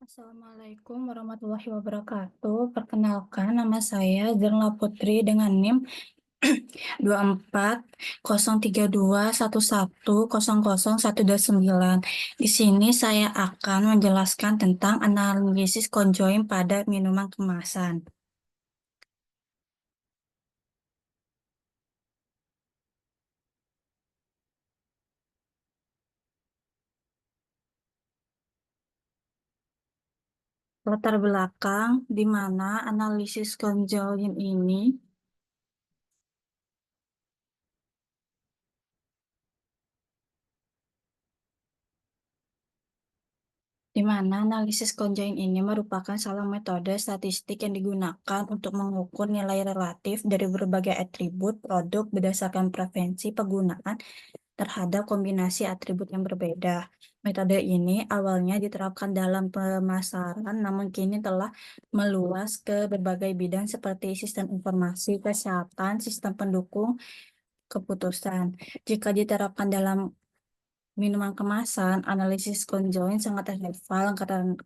Assalamualaikum warahmatullahi wabarakatuh. Perkenalkan, nama saya Zerna Putri dengan NIM 240321110029. Di sini saya akan menjelaskan tentang analisis conjoint pada minuman kemasan. Latar belakang di mana analisis conjoint ini di mana analisis conjoint ini merupakan salah metode statistik yang digunakan untuk mengukur nilai relatif dari berbagai atribut produk berdasarkan preferensi penggunaan terhadap kombinasi atribut yang berbeda. Metode ini awalnya diterapkan dalam pemasaran, namun kini telah meluas ke berbagai bidang seperti sistem informasi, kesehatan, sistem pendukung keputusan. Jika diterapkan dalam minuman kemasan, analisis conjoint sangat relevan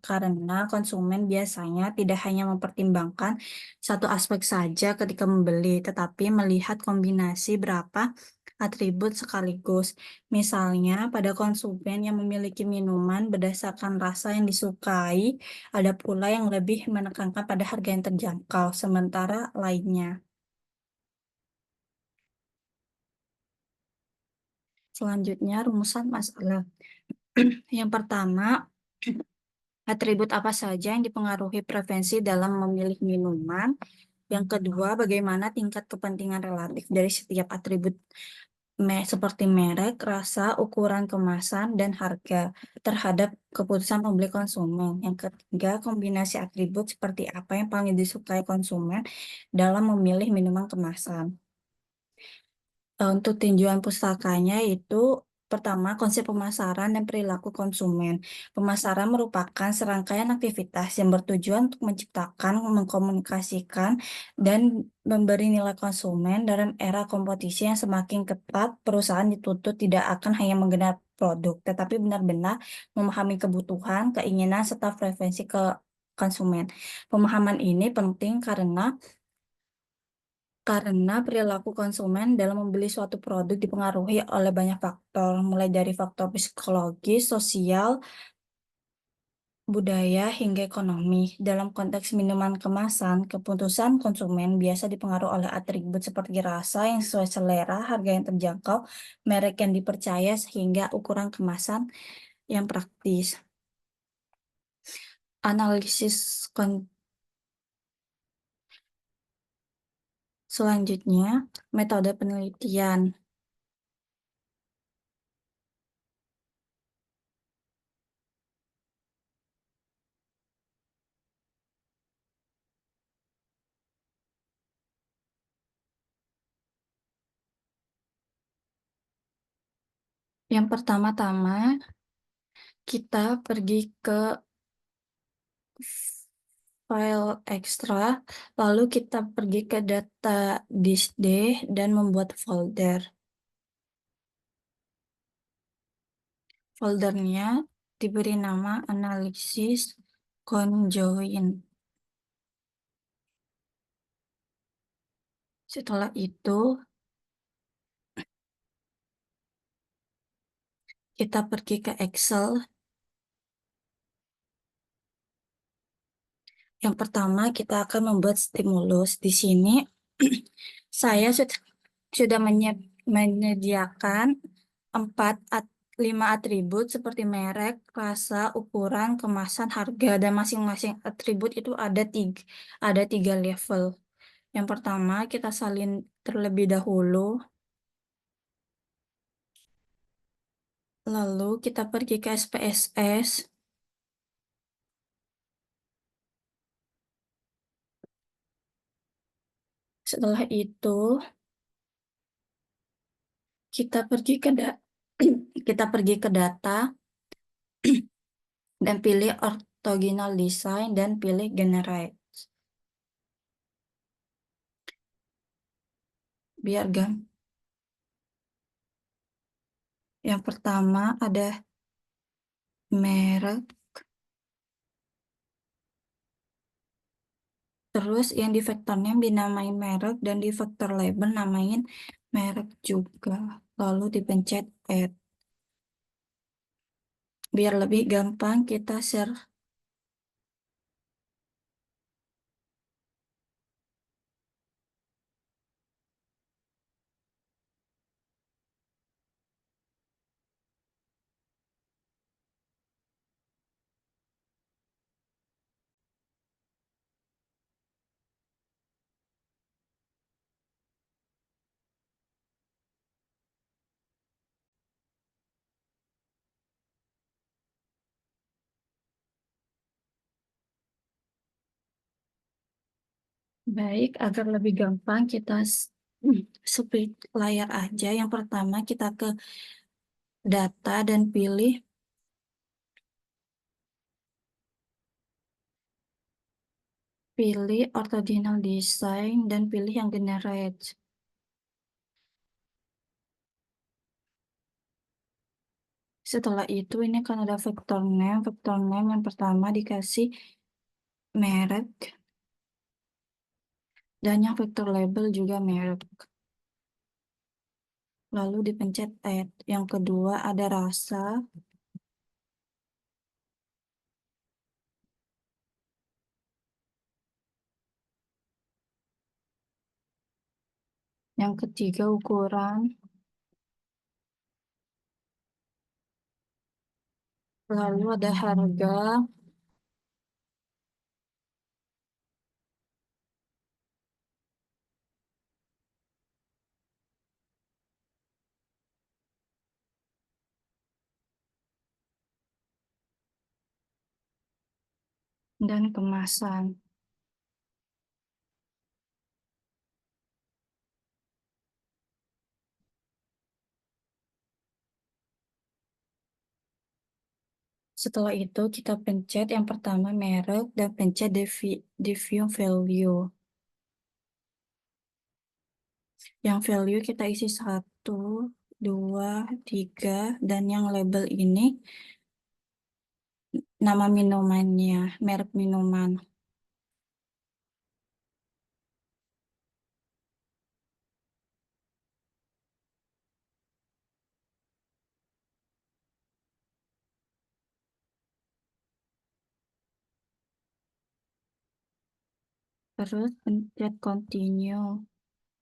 karena konsumen biasanya tidak hanya mempertimbangkan satu aspek saja ketika membeli, tetapi melihat kombinasi berapa atribut sekaligus. Misalnya, pada konsumen yang memiliki minuman berdasarkan rasa yang disukai, ada pula yang lebih menekankan pada harga yang terjangkau, sementara lainnya. Selanjutnya, rumusan masalah. Yang pertama, atribut apa saja yang dipengaruhi preferensi dalam memilih minuman? Yang kedua, bagaimana tingkat kepentingan relatif dari setiap atribut seperti merek, rasa, ukuran kemasan, dan harga terhadap keputusan pembeli konsumen. Yang ketiga, kombinasi atribut seperti apa yang paling disukai konsumen dalam memilih minuman kemasan. Untuk tinjauan pustakanya itu pertama, konsep pemasaran dan perilaku konsumen. Pemasaran merupakan serangkaian aktivitas yang bertujuan untuk menciptakan, mengkomunikasikan, dan memberi nilai konsumen dalam era kompetisi yang semakin ketat. Perusahaan dituntut tidak akan hanya menggelar produk, tetapi benar-benar memahami kebutuhan, keinginan, serta preferensi ke konsumen. Pemahaman ini penting karena perilaku konsumen dalam membeli suatu produk dipengaruhi oleh banyak faktor, mulai dari faktor psikologis, sosial, budaya, hingga ekonomi. Dalam konteks minuman kemasan, keputusan konsumen biasa dipengaruhi oleh atribut seperti rasa yang sesuai selera, harga yang terjangkau, merek yang dipercaya, sehingga ukuran kemasan yang praktis. Analisis selanjutnya, metode penelitian. Yang pertama-tama, kita pergi ke file ekstra, lalu kita pergi ke data disk D dan membuat folder. Foldernya diberi nama analisis conjoint. Setelah itu, kita pergi ke Excel. Yang pertama, kita akan membuat stimulus. Di sini, saya sudah menyediakan 5 atribut seperti merek, rasa, ukuran, kemasan, harga, dan masing-masing atribut itu ada tiga level. Yang pertama, kita salin terlebih dahulu, lalu kita pergi ke SPSS. Setelah itu, kita pergi ke kita pergi ke data dan pilih orthogonal design dan pilih generate. Biar yang pertama ada merek, Terus yang di vektor name dinamain merek dan di vektor label namain merek juga. Lalu dipencet add. Biar lebih gampang kita share. Baik, agar lebih gampang kita split layar aja. Yang pertama kita ke data dan pilih orthogonal design dan pilih yang generate. Setelah itu ini kan ada vektor name. Vektor name yang pertama dikasih merek dan yang vektor label juga merek. Lalu dipencet add. Yang kedua ada rasa. Yang ketiga ukuran. Lalu ada harga. Dan kemasan. Setelah itu kita pencet yang pertama merek dan pencet view value. Yang value kita isi 1, 2, 3 dan yang label ini nama minumannya, merek minuman. Terus pencet continue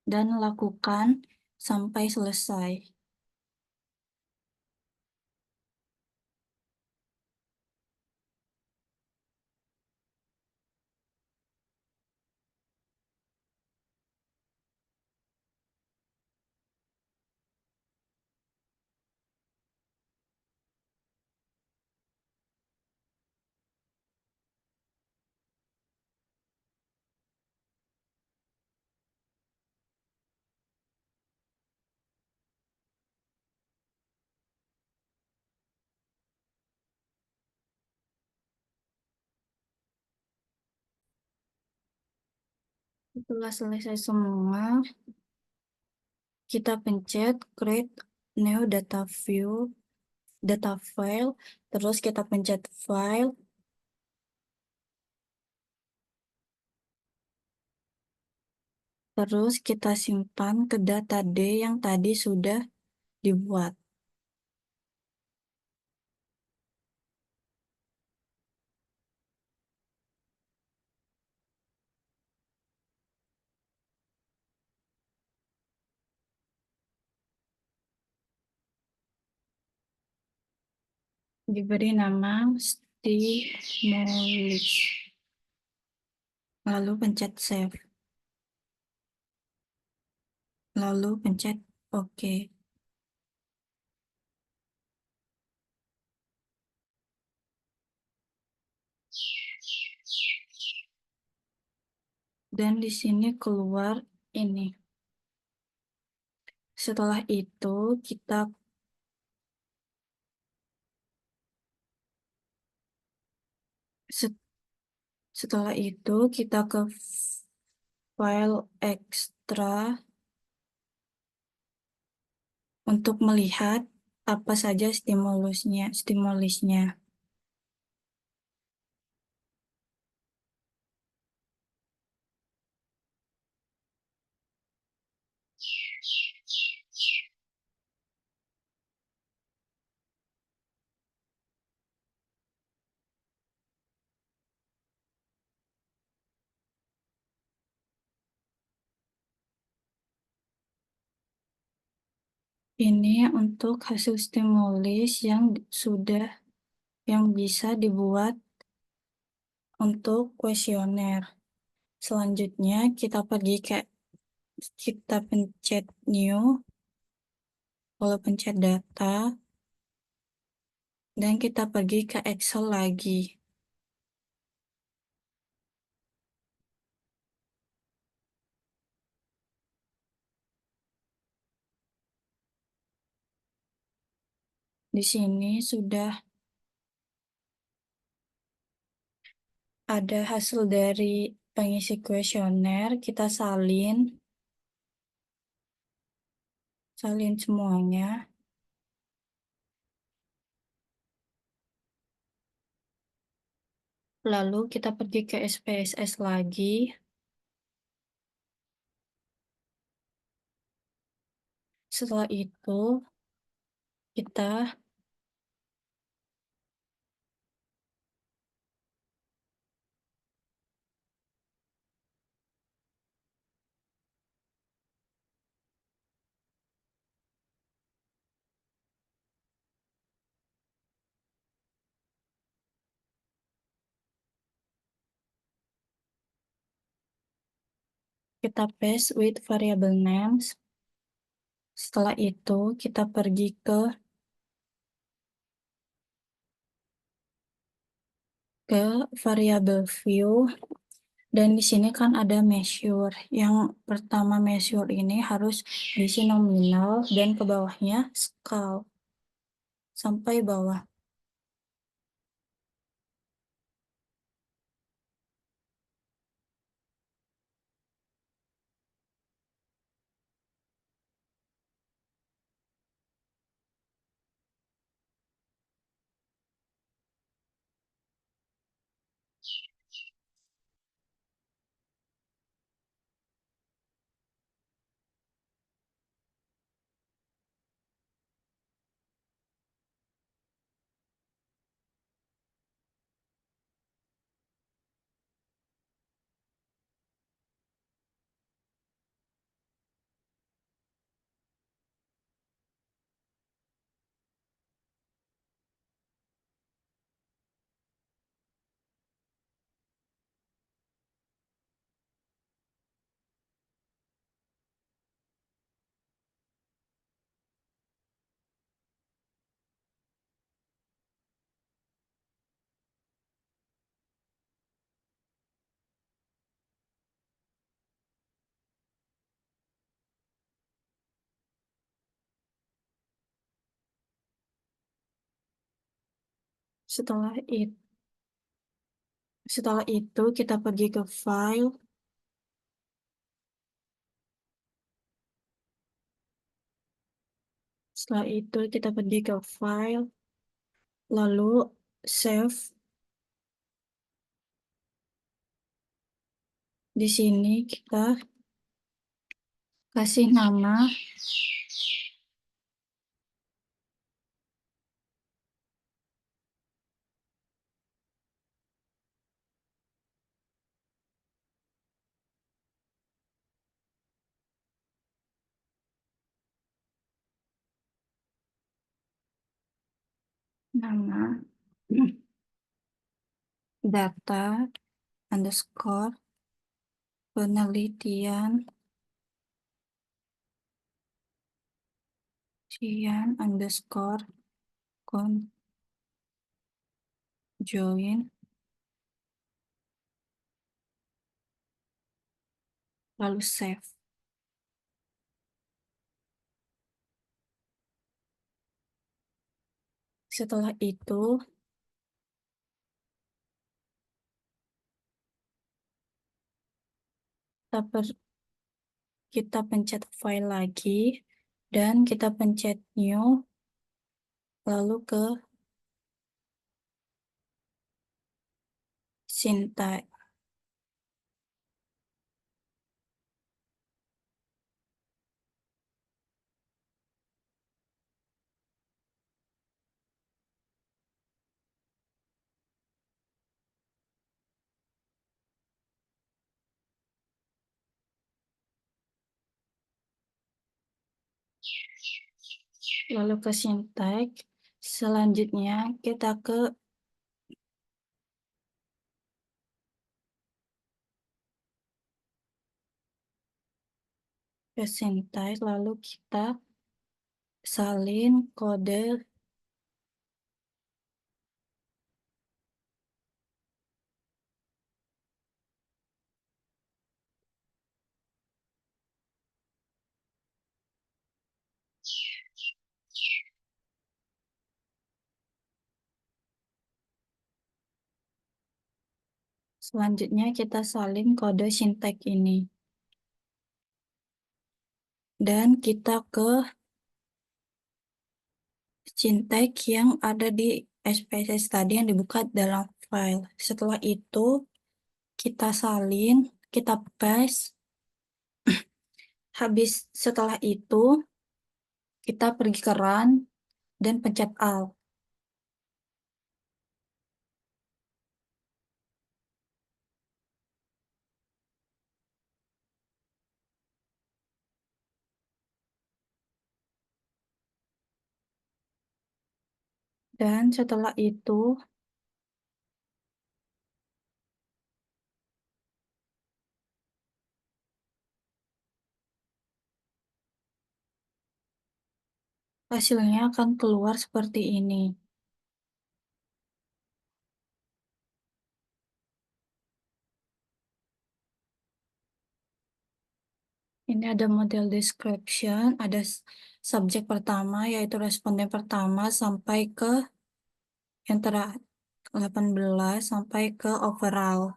dan lakukan sampai selesai. Setelah selesai semua, kita pencet create new data file, terus kita pencet file, terus kita simpan ke data D yang tadi sudah dibuat. Diberi nama stimulus. Lalu pencet save. Lalu pencet OK. Dan di sini keluar ini. Setelah itu kita setelah itu kita ke file ekstra untuk melihat apa saja stimulusnya. Ini untuk hasil stimulis yang sudah yang bisa dibuat untuk kuesioner. Selanjutnya kita pencet new, lalu pencet data, dan kita pergi ke Excel lagi. Di sini sudah ada hasil dari pengisi kuesioner, kita salin semuanya. Lalu kita pergi ke SPSS lagi. Setelah itu, kita kita paste with variable names. Setelah itu, kita pergi ke variable view, dan di sini kan ada measure. Yang pertama measure ini harus diisi nominal dan ke bawahnya scale sampai bawah. Setelah itu, kita pergi ke file. Setelah itu kita pergi ke file, lalu save. Di sini kita kasih nama data underscore penelitian underscore conjoin, lalu save. Setelah itu kita pencet file lagi dan kita pencet new, lalu ke syntax. lalu ke sintek, selanjutnya kita ke sintek, lalu kita salin kode. Selanjutnya kita salin kode sintek ini. Dan kita ke sintek yang ada di SPSS tadi yang dibuka dalam file. Setelah itu kita salin, kita paste. Habis setelah itu kita pergi ke run dan pencet Alt. Dan setelah itu hasilnya akan keluar seperti ini. Ini ada model description, ada subjek pertama yaitu responden pertama sampai ke yang 18 sampai ke overall.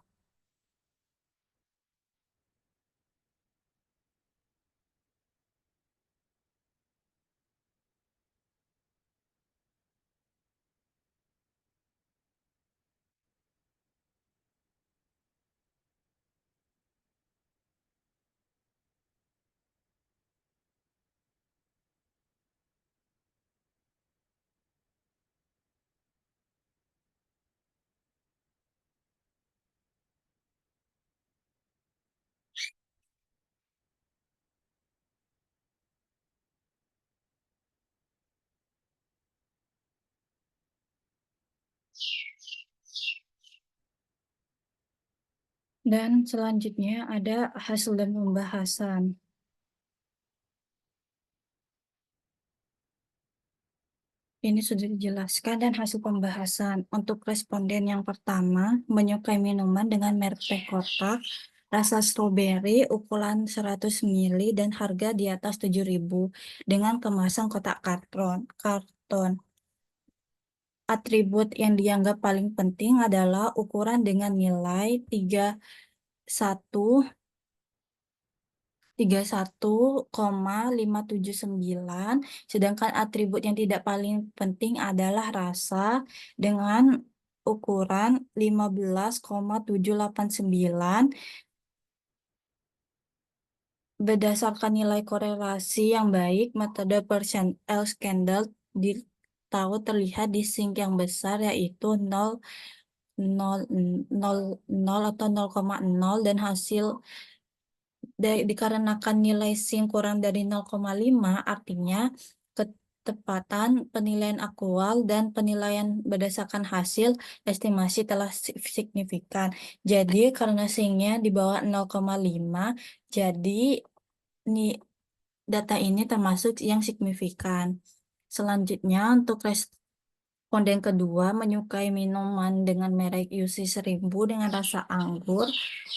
Dan selanjutnya ada hasil dan pembahasan. Ini sudah dijelaskan dan hasil pembahasan. Untuk responden yang pertama, menyukai minuman dengan merek teh kotak, rasa stroberi, ukuran 100 ml, dan harga di atas 7.000 dengan kemasan kotak karton. Atribut yang dianggap paling penting adalah ukuran dengan nilai 31,579, sedangkan atribut yang tidak paling penting adalah rasa dengan ukuran 15,789. Berdasarkan nilai korelasi yang baik, metode percentile standard tahu terlihat di sink yang besar yaitu 0,000 atau 0,0, dan hasil dikarenakan nilai sink kurang dari 0,5, artinya ketepatan penilaian aktual dan penilaian berdasarkan hasil estimasi telah signifikan. Jadi karena sinknya di bawah 0,5, jadi nih data ini termasuk yang signifikan. Selanjutnya untuk responden kedua menyukai minuman dengan merek UC 1000 dengan rasa anggur,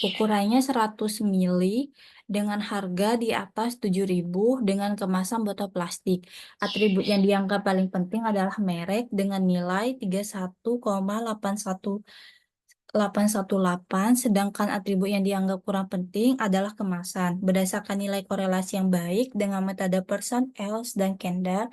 ukurannya 100 ml dengan harga di atas 7.000 dengan kemasan botol plastik. Atribut yang dianggap paling penting adalah merek dengan nilai 31,818, sedangkan atribut yang dianggap kurang penting adalah kemasan. Berdasarkan nilai korelasi yang baik dengan metode Pearson, Els, dan Kendall,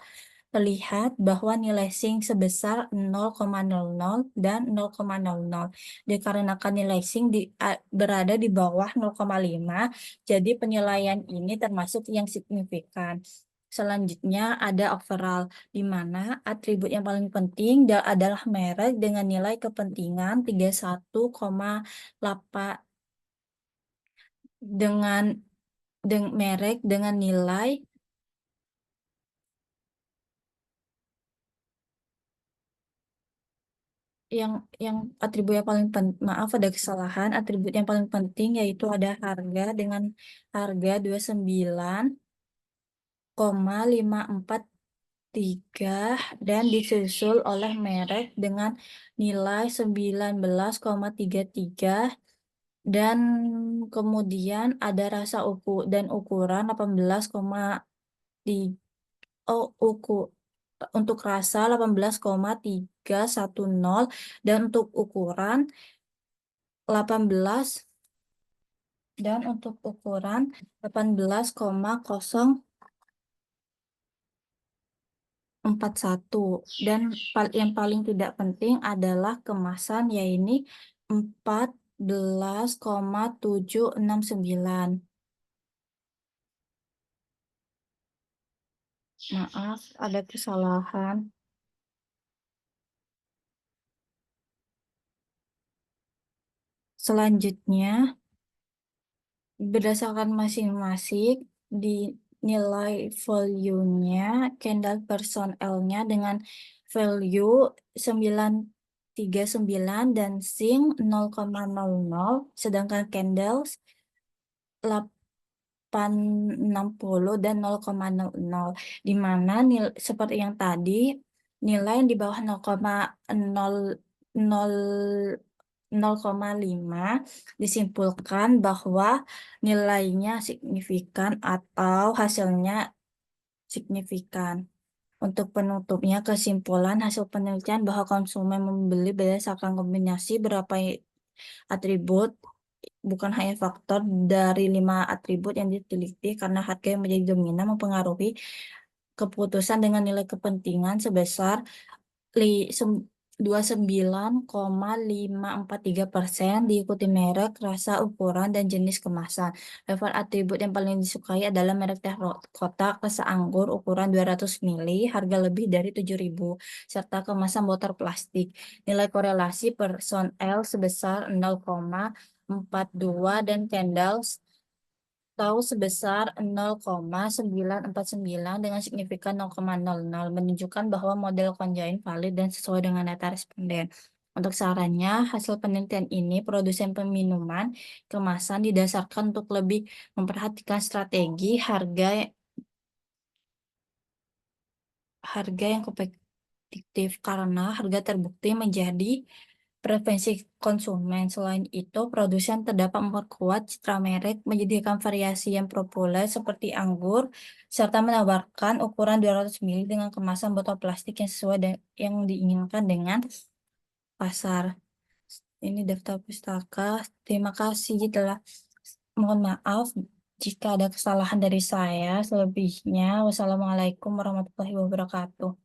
terlihat bahwa nilai sink sebesar 0,00 dan 0,00. Dikarenakan nilai sink berada di bawah 0,5, jadi penilaian ini termasuk yang signifikan. Selanjutnya ada overall, di mana atribut yang paling penting adalah merek dengan nilai kepentingan 31,8, dengan merek dengan nilai yang atribut yang paling maaf, ada kesalahan. Atribut yang paling penting yaitu ada harga dengan harga 29,543 dan disusul oleh merek dengan nilai 19,33 dan kemudian ada rasa dan ukuran 18,3. Oh, untuk rasa 18,310 dan untuk ukuran 18 dan untuk ukuran 18,041 dan yang paling tidak penting adalah kemasan, yaitu 14,769. Maaf, ada kesalahan. Selanjutnya, berdasarkan masing-masing di nilai value-nya, candle person L-nya dengan value 939 dan sing 0,00, sedangkan candles 860 dan 0,00, di mana seperti yang tadi, nilai yang di bawah 0,5 disimpulkan bahwa nilainya signifikan atau hasilnya signifikan. Untuk penutupnya, kesimpulan hasil penelitian bahwa konsumen membeli berdasarkan kombinasi berapa atribut, bukan hanya faktor dari 5 atribut yang diteliti, karena harga yang menjadi dominan mempengaruhi keputusan dengan nilai kepentingan sebesar 29,543%, diikuti merek, rasa, ukuran, dan jenis kemasan. Level atribut yang paling disukai adalah merek teh kotak, rasa anggur, ukuran 200 ml, harga lebih dari 7.000, serta kemasan botol plastik. Nilai korelasi personel sebesar 0,42 dan candles tahu sebesar 0,949 dengan signifikan 0,00, menunjukkan bahwa model conjoint valid dan sesuai dengan data responden. Untuk sarannya, hasil penelitian ini produsen peminuman kemasan didasarkan untuk lebih memperhatikan strategi harga yang kompetitif karena harga terbukti menjadi preferensi konsumen. Selain itu, produsen terdapat memperkuat citra merek, menyediakan variasi yang populer seperti anggur, serta menawarkan ukuran 200 ml dengan kemasan botol plastik yang sesuai yang diinginkan dengan pasar. Ini daftar pustaka. Terima kasih telah. Mohon maaf jika ada kesalahan dari saya. Selebihnya, wassalamualaikum warahmatullahi wabarakatuh.